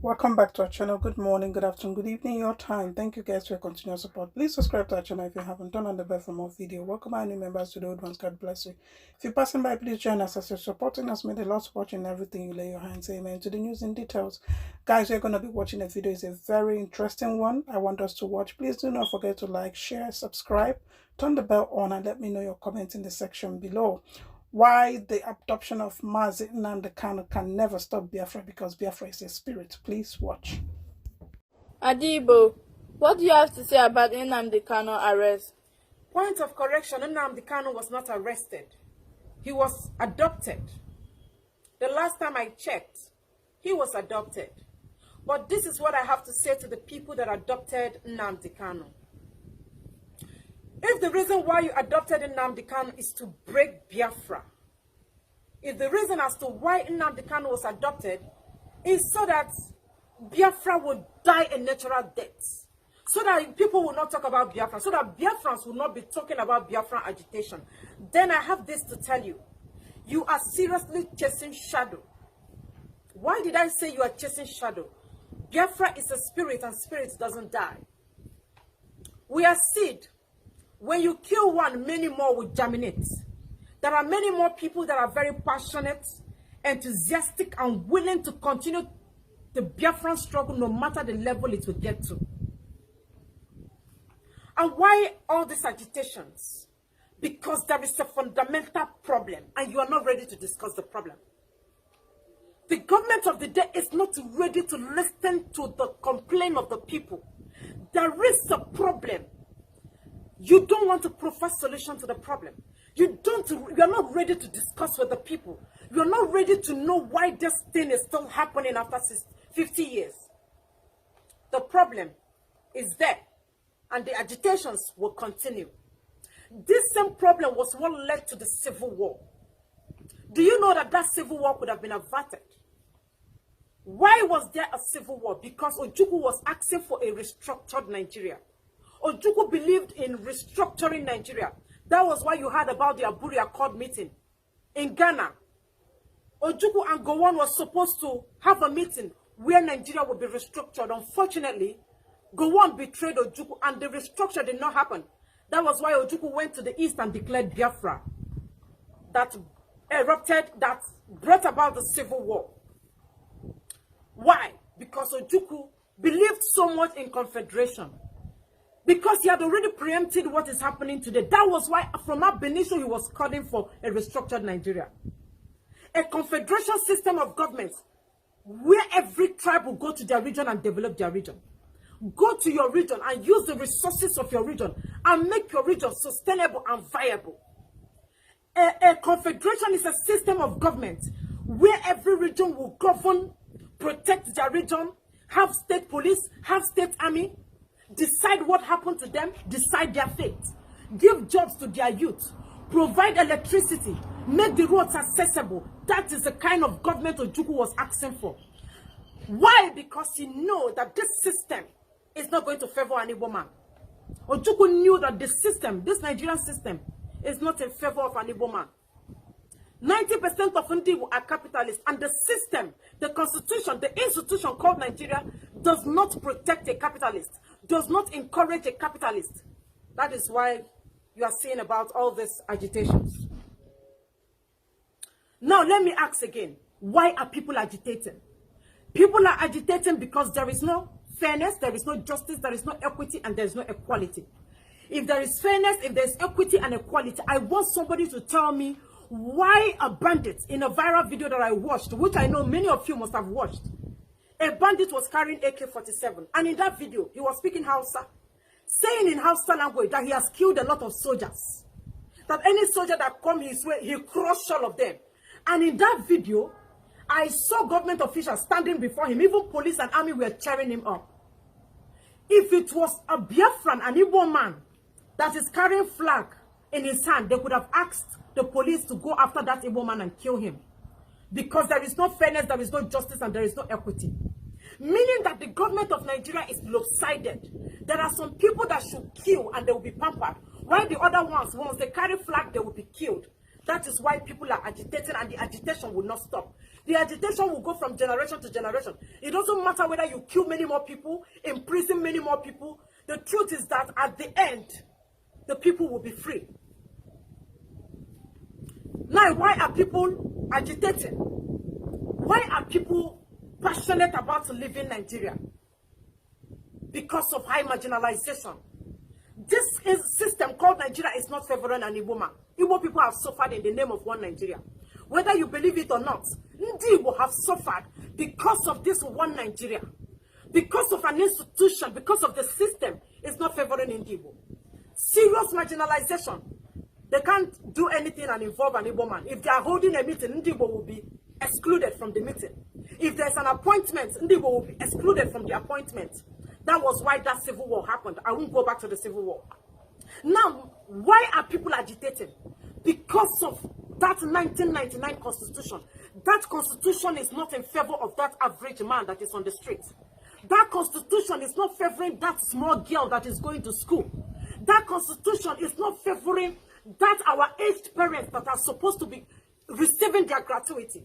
Welcome back to our channel. Good morning, good afternoon, good evening, your time. Thank you guys for your continued support. Please subscribe to our channel if you haven't. Turn on the bell for more video. Welcome our new members to the old ones. God bless you. If you're passing by, please join us as you're supporting us. May the Lord support you in everything you lay your hands. Amen. To the news in details. Guys, we're going to be watching a video. It's a very interesting one. I want us to watch. Please do not forget to like, share, subscribe, turn the bell on, and let me know your comments in the section below. Why the adoption of Mazi Nnamdi Kanu can never stop Biafra, because Biafra is a spirit. Please watch. Adibo, what do you have to say about Nnamdi Kanu arrest? Point of correction, Nnamdi Kanu was not arrested. He was adopted. The last time I checked, he was adopted. But this is what I have to say to the people that adopted Nnamdi Kanu. If the reason why you adopted Nnamdi Kanu is to break Biafra, if the reason as to why Nnamdi Kanu was adopted is so that Biafra would die a natural death, so that people will not talk about Biafra, so that Biafrans will not be talking about Biafra agitation, then I have this to tell you. You are seriously chasing shadow. Why did I say you are chasing shadow? Biafra is a spirit, and spirit doesn't die. We are seed. When you kill one, many more will germinate. There are many more people that are very passionate, enthusiastic, and willing to continue the Biafran struggle no matter the level it will get to. And why all these agitations? Because there is a fundamental problem, and you are not ready to discuss the problem. The government of the day is not ready to listen to the complaint of the people. There is a problem. You don't want to provide solution to the problem. You are not ready to discuss with the people. You're not ready to know why this thing is still happening after 50 years. The problem is there, and the agitations will continue. This same problem was what led to the civil war. Do you know that that civil war could have been averted? Why was there a civil war? Because Ojukwu was asking for a restructured Nigeria. Ojukwu believed in restructuring Nigeria. That was why you heard about the Aburi Accord meeting in Ghana. Ojukwu and Gowon was supposed to have a meeting where Nigeria would be restructured. Unfortunately, Gowon betrayed Ojukwu, and the restructure did not happen. That was why Ojukwu went to the east and declared Biafra. That erupted, that brought about the civil war. Why? Because Ojukwu believed so much in confederation. Because he had already preempted what is happening today. That was why from Ab Initio he was calling for a restructured Nigeria. A confederation system of governments where every tribe will go to their region and develop their region. Go to your region and use the resources of your region and make your region sustainable and viable. A confederation is a system of government where every region will govern, protect their region, have state police, have state army, decide what happened to them, decide their fate, give jobs to their youth, provide electricity, make the roads accessible. That is the kind of government Ojukwu was asking for. Why? Because he knew that this system is not going to favor an Igbo man. Ojukwu knew that the system, this Nigerian system, is not in favor of an Igbo man. 90% of Ndi are capitalists, and the system, the constitution, the institution called Nigeria does not protect a capitalist, does not encourage a capitalist. That is why you are seeing about all these agitations. Now let me ask again, why are people agitating? People are agitating because there is no fairness, there is no justice, there is no equity, and there is no equality. If there is fairness, if there is equity and equality, I want somebody to tell me why a bandit, in a viral video that I watched, which I know many of you must have watched, a bandit was carrying AK-47, and in that video, he was speaking Hausa, saying in Hausa language that he has killed a lot of soldiers, that any soldier that come his way, he crushed all of them. And in that video, I saw government officials standing before him, even police and army were cheering him up. If it was a Biafran, an Igbo man, that is carrying flag in his hand, they could have asked the police to go after that Igbo man and kill him. Because there is no fairness, there is no justice, and there is no equity. Meaning that the government of Nigeria is lopsided. There are some people that should kill and they will be pampered, while the other ones, once they carry flag, they will be killed. That is why people are agitating, and the agitation will not stop. The agitation will go from generation to generation. It doesn't matter whether you kill many more people, imprison many more people. The truth is that at the end, the people will be free. Now, why are people agitating? Why are people passionate about leaving Nigeria? Because of high marginalization. This system called Nigeria is not favoring an Igbo man. Igbo people have suffered in the name of one Nigeria. Whether you believe it or not, Ndi Igbo have suffered because of this one Nigeria. Because of an institution, because of the system, is not favoring Ndi Igbo. Serious marginalization. They can't do anything and involve an Igbo man. If they are holding a meeting, Ndi Igbo will be excluded from the meeting. If there's an appointment, Ndi Igbo will be excluded from the appointment. That was why that civil war happened. I won't go back to the civil war. Now, why are people agitating? Because of that 1999 constitution. That constitution is not in favor of that average man that is on the street. That constitution is not favoring that small girl that is going to school. That constitution is not favoring that our aged parents that are supposed to be receiving their gratuity.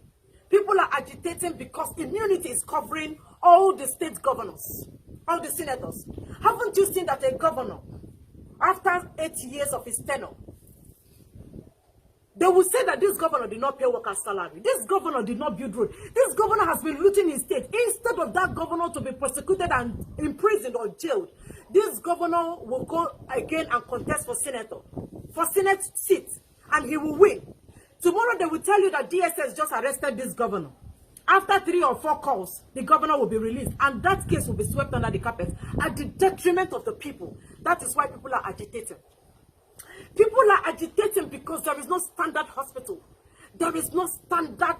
People are agitating because immunity is covering all the state governors, all the senators. Haven't you seen that a governor, after 8 years of his tenure, they will say that this governor did not pay workers' salary. This governor did not build road. This governor has been looting his state. Instead of that governor to be prosecuted and imprisoned or jailed, this governor will go again and contest for senator, for senate seat, and he will win. Tomorrow they will tell you that DSS just arrested this governor. After 3 or 4 calls, the governor will be released, and that case will be swept under the carpet at the detriment of the people. That is why people are agitating. People are agitating because there is no standard hospital. There is no standard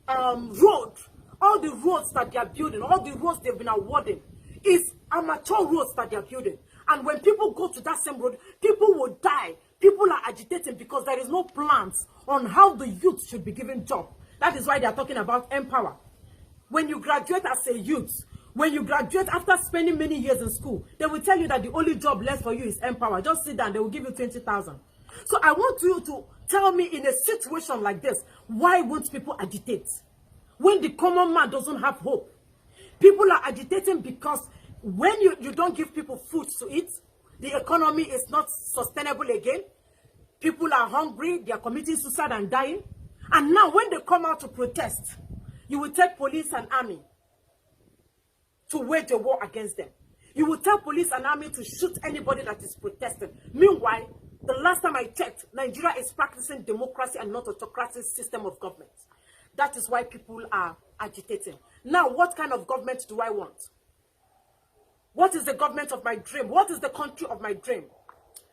road. All the roads that they are building, all the roads they've been awarding, is amateur roads that they are building. And when people go to that same road, people will die. People are agitating because there is no plans on how the youth should be given job. That is why they are talking about empower. When you graduate as a youth, when you graduate after spending many years in school, they will tell you that the only job left for you is empower. Just sit down, they will give you 20,000. So I want you to tell me, in a situation like this, why won't people agitate? When the common man doesn't have hope. People are agitating because when you don't give people food to eat, the economy is not sustainable again. People are hungry, they are committing suicide and dying. And now when they come out to protest, you will take police and army to wage a war against them. You will tell police and army to shoot anybody that is protesting. Meanwhile, the last time I checked, Nigeria is practicing democracy and not autocratic system of government. That is why people are agitating. Now, what kind of government do I want? What is the government of my dream? What is the country of my dream?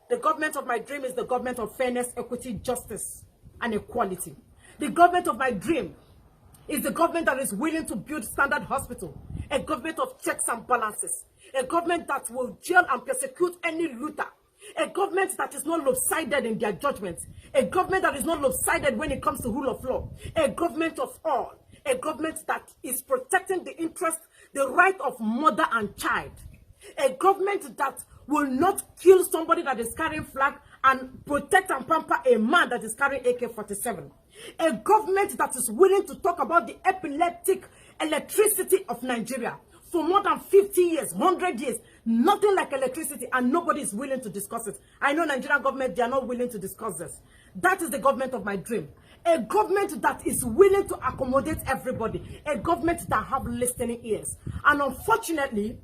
The government of my dream is the government of fairness, equity, justice, and equality. The government of my dream is the government that is willing to build standard hospital, a government of checks and balances, a government that will jail and persecute any looter, a government that is not lopsided in their judgments, a government that is not lopsided when it comes to rule of law, a government of all, a government that is protecting the interest, the right of mother and child, a government that will not kill somebody that is carrying flag and protect and pamper a man that is carrying AK-47. A government that is willing to talk about the epileptic electricity of Nigeria. For more than 50 years, 100 years, nothing like electricity, and nobody is willing to discuss it. I know Nigerian government, they are not willing to discuss this. That is the government of my dream. A government that is willing to accommodate everybody. A government that have listening ears. And unfortunately,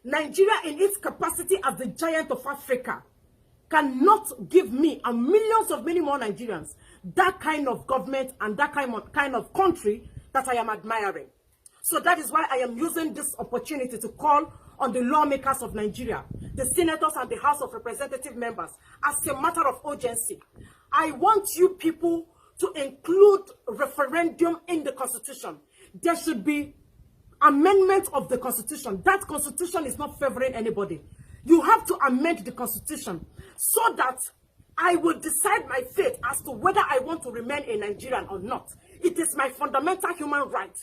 Nigeria in its capacity as the giant of Africa cannot give me and millions of many more Nigerians that kind of government and that kind of country that I am admiring. So that is why I am using this opportunity to call on the lawmakers of Nigeria, the senators and the House of Representative members, as a matter of urgency. I want you people to include referendum in the Constitution. There should be amendment of the Constitution. That Constitution is not favoring anybody. You have to amend the Constitution so that I will decide my fate as to whether I want to remain a Nigerian or not. It is my fundamental human right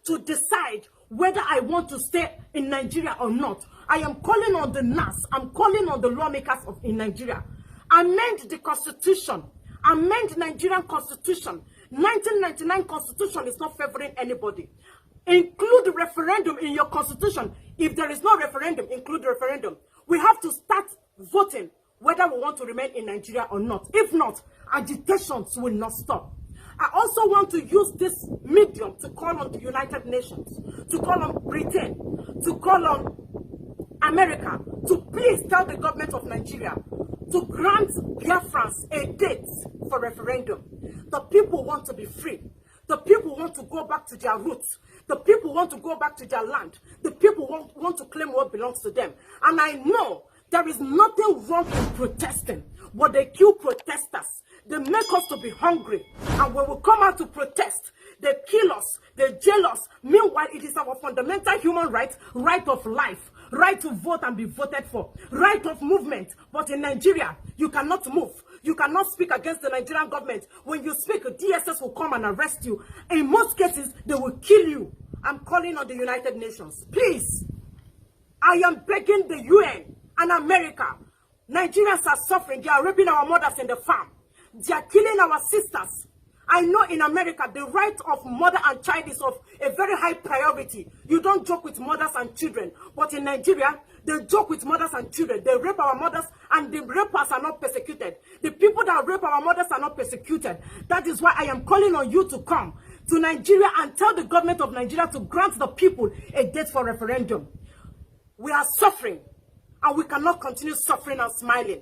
to decide whether I want to stay in Nigeria or not. I am calling on the NAS. I'm calling on the lawmakers in Nigeria. Amend the Constitution. Amend Nigerian Constitution. 1999 constitution is not favoring anybody. Include referendum in your constitution. If there is no referendum, include referendum. We have to start voting whether we want to remain in Nigeria or not. If not, agitations will not stop. I also want to use this medium to call on the United Nations, to call on Britain, to call on America, to please tell the government of Nigeria to grant Biafrans a date for referendum. The people want to be free. The people want to go back to their roots. The people want to go back to their land. The people want to claim what belongs to them. And I know there is nothing wrong in protesting, but they kill protesters. They make us to be hungry. And when we come out to protest, they kill us, they jail us. Meanwhile, it is our fundamental human right, right of life, right to vote and be voted for, right of movement. But in Nigeria, you cannot move. You cannot speak against the Nigerian government. When you speak, DSS will come and arrest you. In most cases, they will kill you. I'm calling on the United Nations. Please, I am begging the UN and America. Nigerians are suffering. They are raping our mothers in the farm. They are killing our sisters. I know in America, the right of mother and child is of a very high priority. You don't joke with mothers and children. But in Nigeria, they joke with mothers and children. They rape our mothers, and the rapers are not persecuted. The people that rape our mothers are not persecuted. That is why I am calling on you to come to Nigeria and tell the government of Nigeria to grant the people a date for referendum. We are suffering, and we cannot continue suffering and smiling.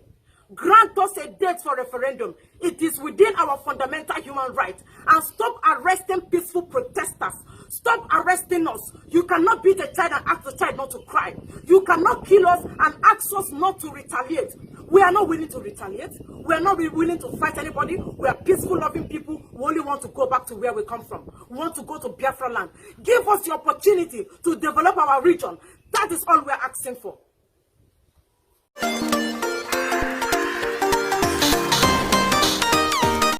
Grant us a date for referendum. It is within our fundamental human right. And stop arresting peaceful protesters. Stop arresting us. You cannot beat a child and ask the child not to cry. You cannot kill us and ask us not to retaliate. We are not willing to retaliate. We are not willing to fight anybody. We are peaceful, loving people. We only want to go back to where we come from. We want to go to Biafra land. Give us the opportunity to develop our region. That is all we are asking for.